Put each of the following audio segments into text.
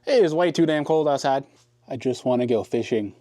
It is way too damn cold outside. I just want to go fishing.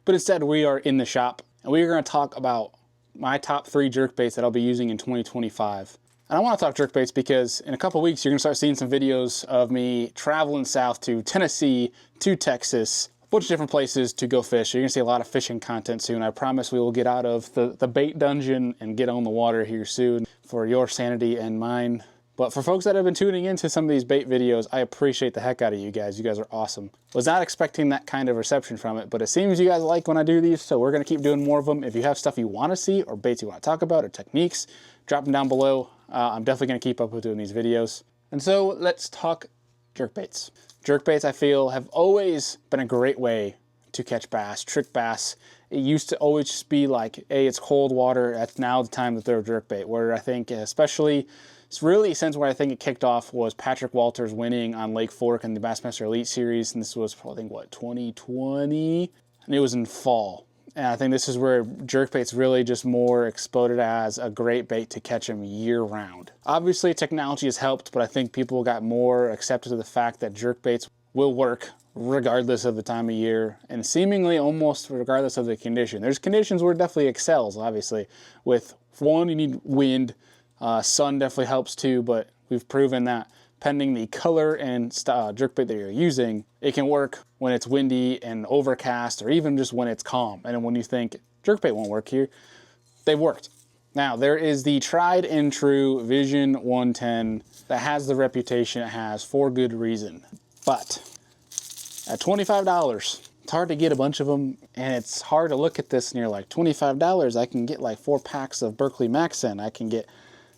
But instead we are in the shop and we are going to talk about my top 3 jerkbaits that I'll be using in 2025. And I want to talk jerkbaits because in a couple weeks you're going to start seeing some videos of me traveling south to Tennessee, to Texas, a bunch of different places to go fish. You're going to see a lot of fishing content soon. I promise we will get out of the bait dungeon and get on the water here soon for your sanity and mine. But for folks that have been tuning into some of these bait videos, I appreciate the heck out of you guys. You guys are awesome. Was not expecting that kind of reception from it, but it seems you guys like when I do these, so we're going to keep doing more of them. If you have stuff you want to see or baits you want to talk about or techniques, drop them down below. I'm definitely going to keep up with doing these videos. And so let's talk jerkbaits. Jerkbaits, I feel, have always been a great way to catch bass, trick bass. It used to always just be like, hey, it's cold water. That's now the time to throw a jerkbait. Where I think, especially, it's really since where I think it kicked off was Patrick Walters winning on Lake Fork in the Bassmaster Elite Series. And this was, I think, what, 2020? And it was in fall. And I think this is where jerkbaits really just more exploded as a great bait to catch them year round. Obviously, technology has helped, but I think people got more accepted to the fact that jerkbaits will work regardless of the time of year and seemingly almost regardless of the condition. There's conditions where it definitely excels, obviously. With one, you need wind. Sun definitely helps too, but we've proven that pending the color and jerkbait that you're using, it can work when it's windy and overcast or even just when it's calm. And then when you think jerkbait won't work here, they've worked. Now, there is the tried and true Vision 110 that has the reputation it has for good reason. But at $25, it's hard to get a bunch of them, and it's hard to look at this and you're like, $25, I can get like 4 packs of Berkley Maxen. I can get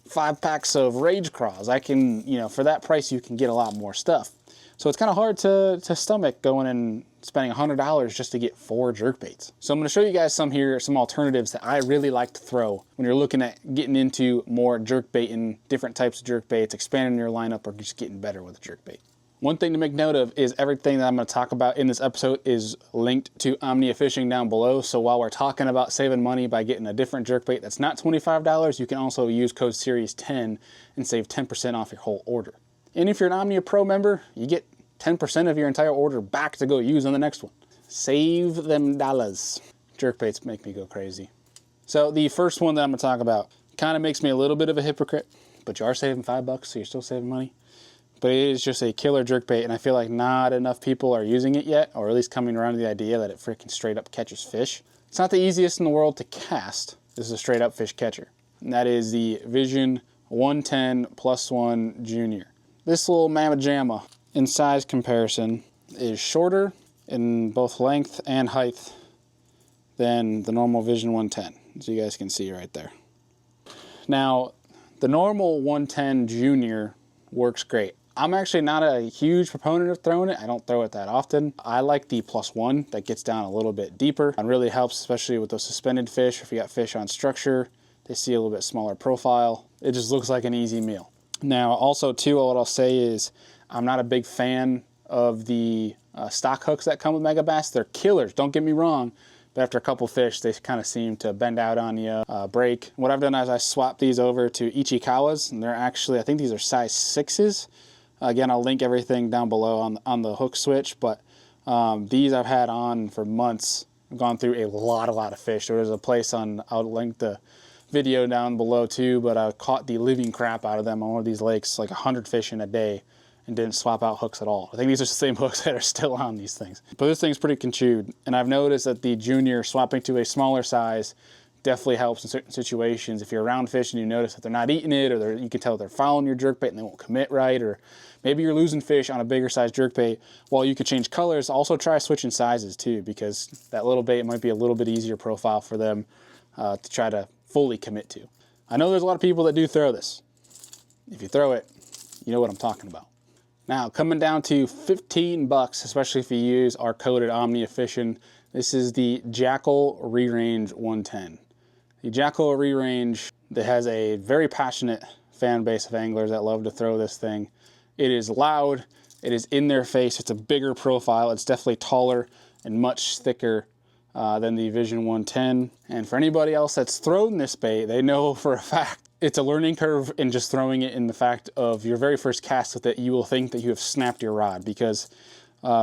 5 packs of Rage Craws. I can, you know, for that price, you can get a lot more stuff. So it's kind of hard to stomach going and spending $100 just to get 4 jerkbaits. So I'm going to show you guys some alternatives that I really like to throw when you're looking at getting into more jerkbaiting, different types of jerkbaits, expanding your lineup, or just getting better with a jerkbait. One thing to make note of is everything that I'm going to talk about in this episode is linked to Omnia Fishing down below. So while we're talking about saving money by getting a different jerkbait that's not $25, you can also use code SERIES10 and save 10% off your whole order. And if you're an Omnia Pro member, you get 10% of your entire order back to go use on the next one. Save them dollars. Jerkbaits make me go crazy. So the first one that I'm going to talk about kind of makes me a little bit of a hypocrite, but you are saving $5, so you're still saving money. But it is just a killer jerkbait, and I feel like not enough people are using it yet, or at least coming around to the idea that it freaking straight up catches fish. It's not the easiest in the world to cast. This is a straight up fish catcher. And that is the Vision 110 Plus 1 Junior. This little mamma jamma in size comparison is shorter in both length and height than the normal Vision 110, as you guys can see right there. Now, the normal 110 Junior works great. I'm actually not a huge proponent of throwing it. I don't throw it that often. I like the Plus 1 that gets down a little bit deeper and really helps, especially with those suspended fish. If you got fish on structure, they see a little bit smaller profile. It just looks like an easy meal. Now, also too, what I'll say is I'm not a big fan of the stock hooks that come with Megabass. They're killers, don't get me wrong, but after a couple fish, they kind of seem to bend out on you, break. What I've done is I swapped these over to Ichikawas, and they're actually, I think these are size 6s. Again, I'll link everything down below on the hook switch, but these I've had on for months. I've gone through a lot of fish. There was a place I'll link the video down below too, but I caught the living crap out of them on one of these lakes, like 100 fish in a day, and didn't swap out hooks at all. I think these are the same hooks that are still on these things. But this thing's pretty conchewed, and I've noticed that the Junior swapping to a smaller size definitely helps in certain situations. If you're around fish and you notice that they're not eating it, or you can tell they're following your jerkbait and they won't commit right, or maybe you're losing fish on a bigger size jerkbait, while you could change colors, also try switching sizes too, because that little bait might be a little bit easier profile for them to try to fully commit to. I know there's a lot of people that do throw this. If you throw it, you know what I'm talking about. Now, coming down to $15, especially if you use our code at Omnia Fishing, this is the Jackal Re-Range 110. The Jackal Re-Range that has a very passionate fan base of anglers that love to throw this thing. It is loud, it is in their face, it's a bigger profile, it's definitely taller and much thicker than the Vision 110. And for anybody else that's thrown this bait, they know for a fact it's a learning curve in just throwing it, in the fact of your very first cast with it, you will think that you have snapped your rod, because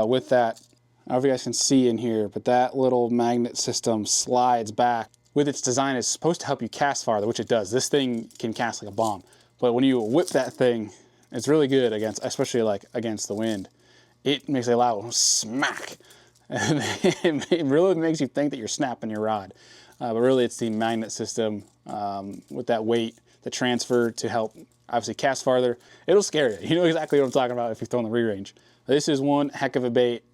with that. I don't know if you guys can see in here, but that little magnet system slides back. With its design, it's supposed to help you cast farther, which it does. This thing can cast like a bomb. But when you whip that thing, it's really good against, especially like against the wind. It makes a loud smack. And it really makes you think that you're snapping your rod. But really it's the magnet system with that weight, the transfer to help obviously cast farther. It'll scare you. You know exactly what I'm talking about if you've thrown the re-range. This is one heck of a bait.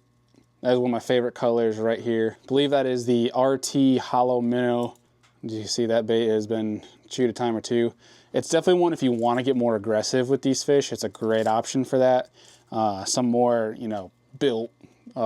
That is one of my favorite colors right here. I believe that is the RT Hollow Minnow. Do you see that bait has been chewed a time or two? It's definitely one if you want to get more aggressive with these fish. It's a great option for that. Some more, you know, built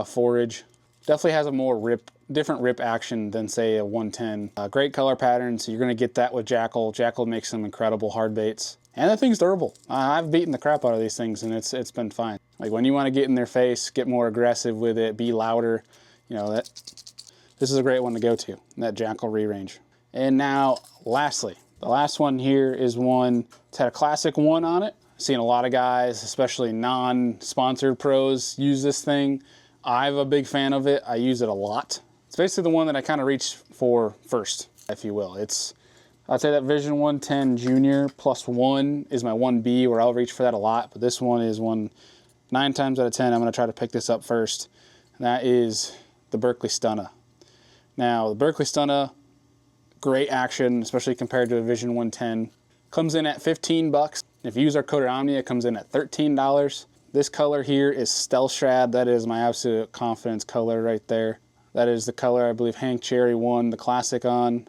forage. Definitely has a more different rip action than say a 110. Great color pattern, so you're gonna get that with Jackal. Jackal makes some incredible hard baits. And that thing's durable. I've beaten the crap out of these things and it's been fine. Like when you wanna get in their face, get more aggressive with it, be louder, you know, this is a great one to go to, that Jackal re-range. And now, lastly, the last one here is one, it's had a classic 1 on it. Seen a lot of guys, especially non-sponsored pros, use this thing. I'm a big fan of it. I use it a lot. It's basically the one that I kind of reach for first, if you will. I'd say that Vision 110 Junior +1 is my 1B, where I'll reach for that a lot, but this one is one 9 times out of 10, I'm gonna try to pick this up first. And that is the Berkley Stunna. Now, the Berkley Stunna, great action, especially compared to a Vision 110. Comes in at 15 bucks. If you use our code Omnia, it comes in at $13. This color here is Stealth Shad. That is my absolute confidence color right there. That is the color I believe Hank Cherry won the Classic on.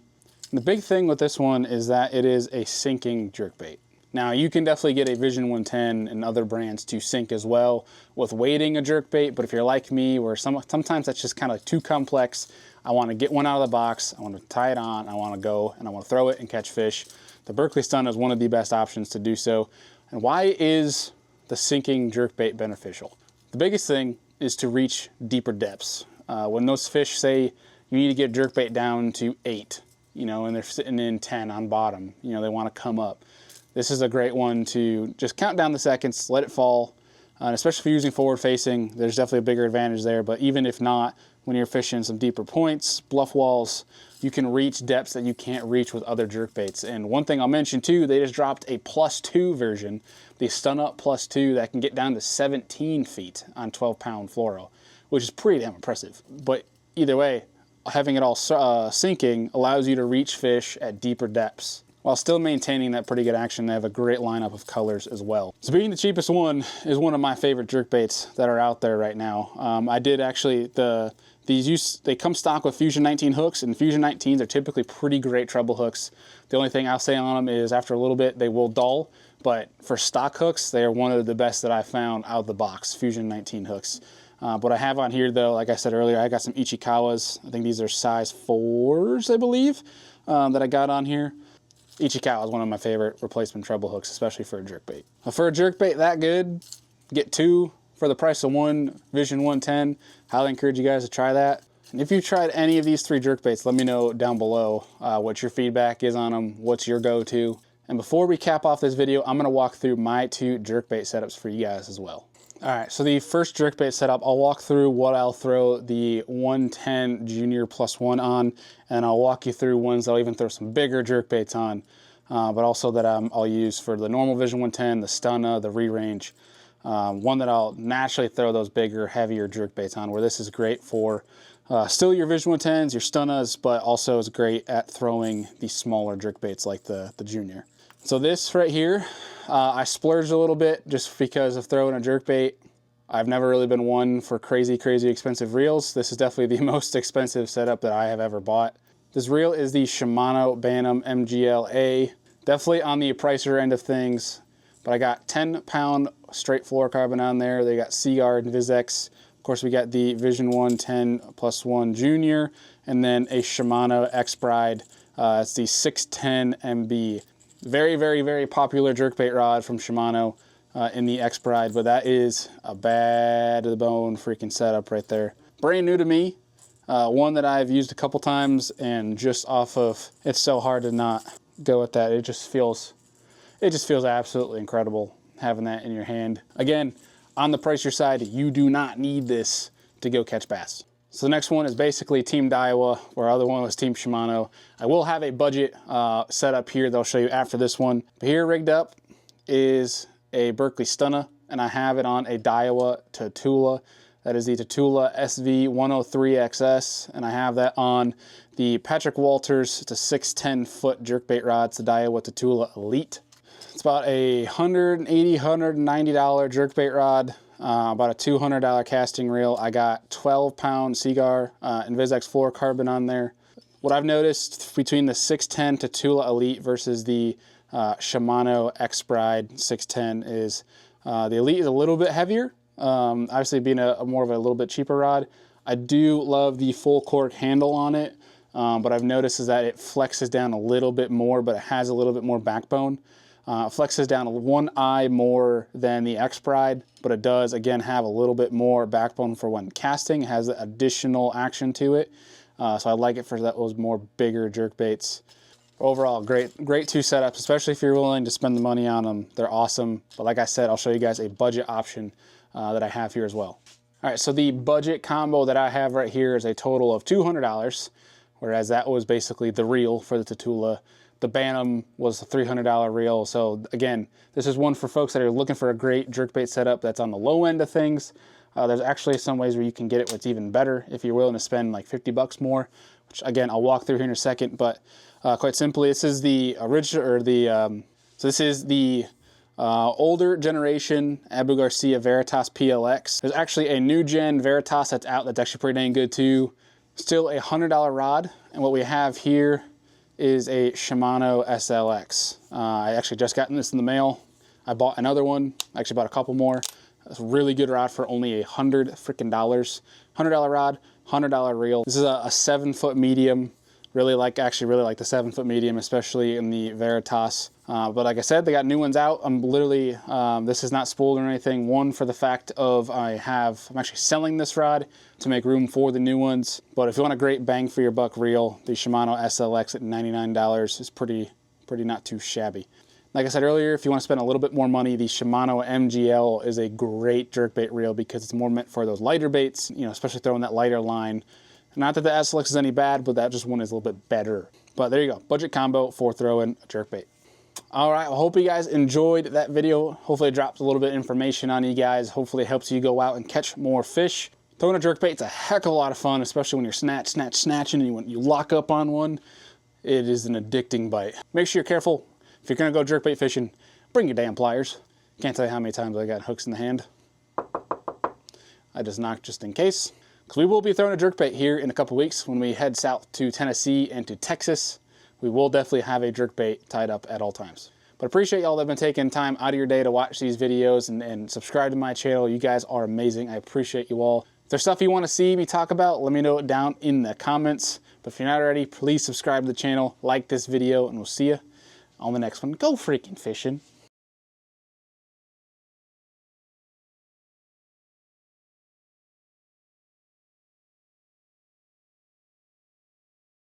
And the big thing with this one is that it is a sinking jerkbait. Now you can definitely get a Vision 110 and other brands to sink as well with weighting a jerkbait, but if you're like me, where sometimes that's just kind of too complex, I want to get one out of the box, I want to tie it on, I want to go and I want to throw it and catch fish. The Berkley Stunna is one of the best options to do so. And why is the sinking jerkbait beneficial? The biggest thing is to reach deeper depths. When those fish say you need to get jerkbait down to 8, you know, and they're sitting in 10 on bottom, you know, they want to come up. This is a great one to just count down the seconds, let it fall, and especially if you're using forward facing, there's definitely a bigger advantage there. But even if not, when you're fishing some deeper points, bluff walls, you can reach depths that you can't reach with other jerkbaits. And one thing I'll mention too, they just dropped a +2 version, the Stun Up +2, that can get down to 17 feet on 12-pound fluoro, which is pretty damn impressive. But either way, having it all sinking allows you to reach fish at deeper depths while still maintaining that pretty good action. They have a great lineup of colors as well. So being the cheapest one is one of my favorite jerkbaits that are out there right now. I did actually, they come stock with Fusion 19 hooks, and Fusion 19s are typically pretty great treble hooks. The only thing I'll say on them is after a little bit they will dull, but for stock hooks, they are one of the best that I found out of the box, Fusion 19 hooks. What I have on here though, like I said earlier, I got some Ichikawas. I think these are size 4s, I believe, that I got on here. Ichikawa is one of my favorite replacement treble hooks, especially for a jerkbait. For a jerkbait that good, get 2 for the price of 1 Vision 110. Highly encourage you guys to try that. And if you've tried any of these 3 jerkbaits, let me know down below what your feedback is on them, what's your go-to. And before we cap off this video, I'm gonna walk through my 2 jerkbait setups for you guys as well. All right, so the first jerkbait setup, I'll walk through what I'll throw the 110 Junior +1 on, and I'll walk you through ones I'll even throw some bigger jerkbaits on, but also that I'll use for the normal Vision 110, the Stunna, the re-range. One that I'll naturally throw those bigger, heavier jerkbaits on, where this is great for still your Vision 110s, your Stunnas, but also is great at throwing the smaller jerkbaits like the Junior. So this right here, I splurged a little bit just because of throwing a jerkbait. I've never really been one for crazy expensive reels. This is definitely the most expensive setup that I have ever bought. This reel is the Shimano Bantam MGL-A. Definitely on the pricier end of things, but I got 10-pound straight fluorocarbon on there. They got Seaguard and VizX. Of course, we got the Vision 110 +1 Junior, and then a Shimano X-Bride. It's the 610 MB. Very popular jerkbait rod from Shimano in the X-Bride, but that is a bad to the bone freaking setup right there. Brand new to me, one that I've used a couple times, and just off of, it's so hard to not go with that. It just feels absolutely incredible having that in your hand. Again, on the pricier side, you do not need this to go catch bass. So the next one is basically Team Daiwa, where our other one was Team Shimano. I will have a budget setup here that I'll show you after this one. But here rigged up is a Berkley Stunna, and I have it on a Daiwa Tatula. That is the Tatula SV103XS, and I have that on the Patrick Walters. It's a 6'10" foot jerkbait rod. It's the Daiwa Tatula Elite. It's about a $180, $190 jerkbait rod, about a $200 casting reel. I got 12-pound Seagar Invisex fluorocarbon on there. What I've noticed between the 6'10" Tatula Elite versus the Shimano X-Bride 6'10" is the Elite is a little bit heavier. Obviously being a more of a little bit cheaper rod. I do love the full cork handle on it, but I've noticed is that it flexes down a little bit more, but it has a little bit more backbone. Flexes down one eye more than the X-Bride, but it does again have a little bit more backbone for when casting. It has additional action to it, so I like it for those more bigger jerkbaits. Overall, great two setups, especially if you're willing to spend the money on them. They're awesome, but like I said, I'll show you guys a budget option that I have here as well. All right, so the budget combo that I have right here is a total of $200, whereas that was basically the reel for the Tatula. The Bantam was a $300 reel. So again, this is one for folks that are looking for a great jerkbait setup that's on the low end of things. There's actually some ways where you can get it what's even better if you're willing to spend like 50 bucks more, which again, I'll walk through here in a second, but quite simply, this is the original, or the, so this is the older generation Abu Garcia Veritas PLX. There's actually a new gen Veritas that's out that's actually pretty dang good too. Still a $100 rod, and what we have here is a Shimano SLX. I actually just gotten this in the mail. I bought another one, actually bought a couple more. It's a really good rod for only $100 freaking dollars. $100 rod, $100 reel. This is a 7-foot medium. Actually really like the 7-foot medium, especially in the Veritas. But like I said, they got new ones out. I'm literally, this is not spoiled or anything. One, for the fact of I'm actually selling this rod to make room for the new ones. But if you want a great bang for your buck reel, the Shimano SLX at $99 is pretty not too shabby. Like I said earlier, if you want to spend a little bit more money, the Shimano MGL is a great jerkbait reel because it's more meant for those lighter baits, you know, especially throwing that lighter line. Not that the SLX is any bad, but that just one is a little bit better. But there you go, budget combo for throwing a jerkbait. All right, I hope you guys enjoyed that video. Hopefully it drops a little bit of information on you guys. Hopefully it helps you go out and catch more fish. Throwing a jerkbait is a heck of a lot of fun, especially when you're snatching and when you lock up on one. It is an addicting bite. Make sure you're careful. If you're gonna go jerkbait fishing, bring your damn pliers. Can't tell you how many times I got hooks in the hand. I just knocked just in case. Because we will be throwing a jerkbait here in a couple weeks when we head south to Tennessee and to Texas. We will definitely have a jerkbait tied up at all times. But appreciate y'all that have been taking time out of your day to watch these videos and subscribe to my channel. You guys are amazing. I appreciate you all. If there's stuff you want to see me talk about, let me know it down in the comments. But if you're not already, please subscribe to the channel, like this video, and we'll see you on the next one. Go freaking fishing.